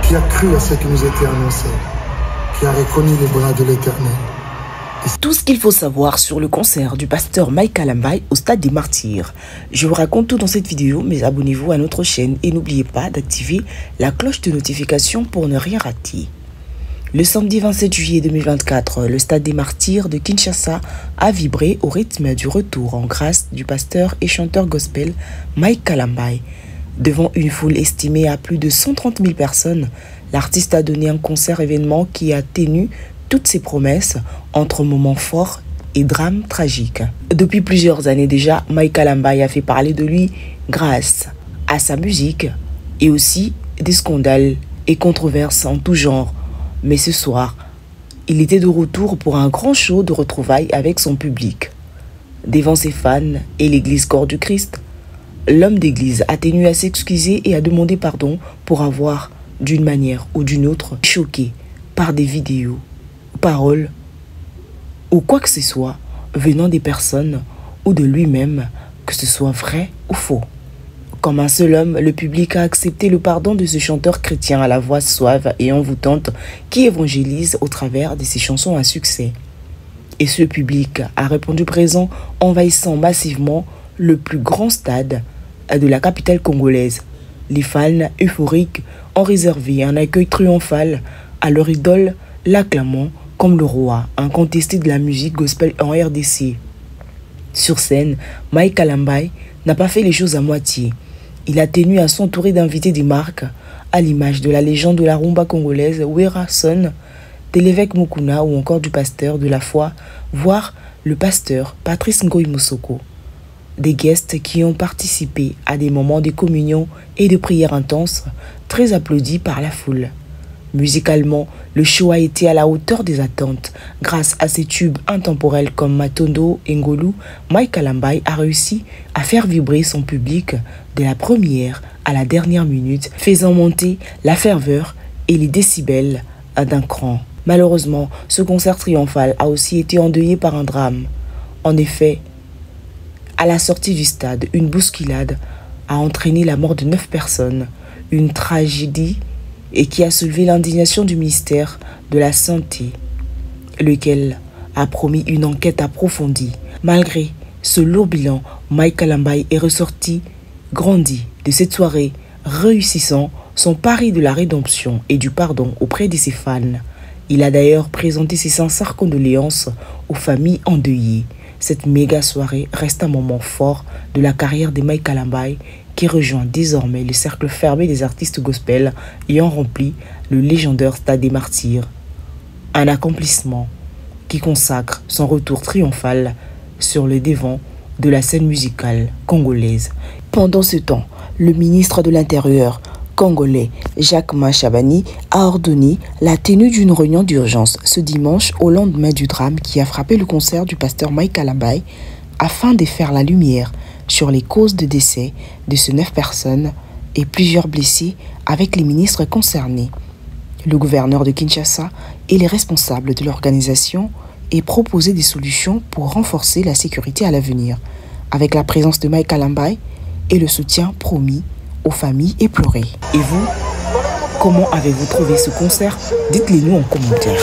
qui a cru à ce qui nous était annoncé, qui a reconnu les bras de l'Éternel. Tout ce qu'il faut savoir sur le concert du pasteur Michael Mbye au Stade des Martyrs. Je vous raconte tout dans cette vidéo, mais abonnez-vous à notre chaîne et n'oubliez pas d'activer la cloche de notification pour ne rien rater. Le samedi 27 juillet 2024, le Stade des Martyrs de Kinshasa a vibré au rythme du retour en grâce du pasteur et chanteur gospel Michael Mbye. Devant une foule estimée à plus de 130 000 personnes, l'artiste a donné un concert événement qui a tenu toutes ses promesses entre moments forts et drames tragiques. Depuis plusieurs années déjà, Michael Mbye a fait parler de lui grâce à sa musique et aussi des scandales et controverses en tout genre. Mais ce soir, il était de retour pour un grand show de retrouvailles avec son public. Devant ses fans et l'église Corps du Christ, l'homme d'église a tenu à s'excuser et à demander pardon pour avoir, d'une manière ou d'une autre, choqué par des vidéos, paroles ou quoi que ce soit venant des personnes ou de lui-même, que ce soit vrai ou faux. Comme un seul homme, le public a accepté le pardon de ce chanteur chrétien à la voix suave et envoûtante qui évangélise au travers de ses chansons à succès. Et ce public a répondu présent, envahissant massivement le plus grand stade de la capitale congolaise. Les fans euphoriques ont réservé un accueil triomphal à leur idole, l'acclamant comme le roi incontesté de la musique gospel en RDC. Sur scène, Michael Mbye n'a pas fait les choses à moitié. Il a tenu à s'entourer d'invités des marques, à l'image de la légende de la rumba congolaise Wera Son, de l'évêque Mukuna ou encore du pasteur de la foi, voire le pasteur Patrice Ngoï Mosoko. Des guests qui ont participé à des moments de communion et de prière intenses, très applaudis par la foule. Musicalement, le show a été à la hauteur des attentes. Grâce à ses tubes intemporels comme Matondo et Ngolu, Michael Mbye a réussi à faire vibrer son public de la première à la dernière minute, faisant monter la ferveur et les décibels d'un cran. Malheureusement, ce concert triomphal a aussi été endeuillé par un drame. En effet, à la sortie du stade, une bousculade a entraîné la mort de 9 personnes, une tragédie et qui a soulevé l'indignation du ministère de la Santé, lequel a promis une enquête approfondie. Malgré ce lourd bilan, Michael Mbye est ressorti grandi de cette soirée, réussissant son pari de la rédemption et du pardon auprès de ses fans. Il a d'ailleurs présenté ses sincères condoléances aux familles endeuillées. Cette méga soirée reste un moment fort de la carrière de Michael Mbye qui rejoint désormais le cercle fermé des artistes gospel ayant rempli le légendaire Stade des Martyrs. Un accomplissement qui consacre son retour triomphal sur le devant de la scène musicale congolaise. Pendant ce temps, le ministre de l'Intérieur congolais Jacquemain Chabani a ordonné la tenue d'une réunion d'urgence ce dimanche au lendemain du drame qui a frappé le concert du pasteur Michael Mbye afin de faire la lumière sur les causes de décès de ces 9 personnes et plusieurs blessés avec les ministres concernés. Le gouverneur de Kinshasa et les responsables de l'organisation ont proposé des solutions pour renforcer la sécurité à l'avenir, avec la présence de Michael Mbye et le soutien promis aux familles éplorées. Et vous, comment avez-vous trouvé ce concert? Dites-le nous en commentaire.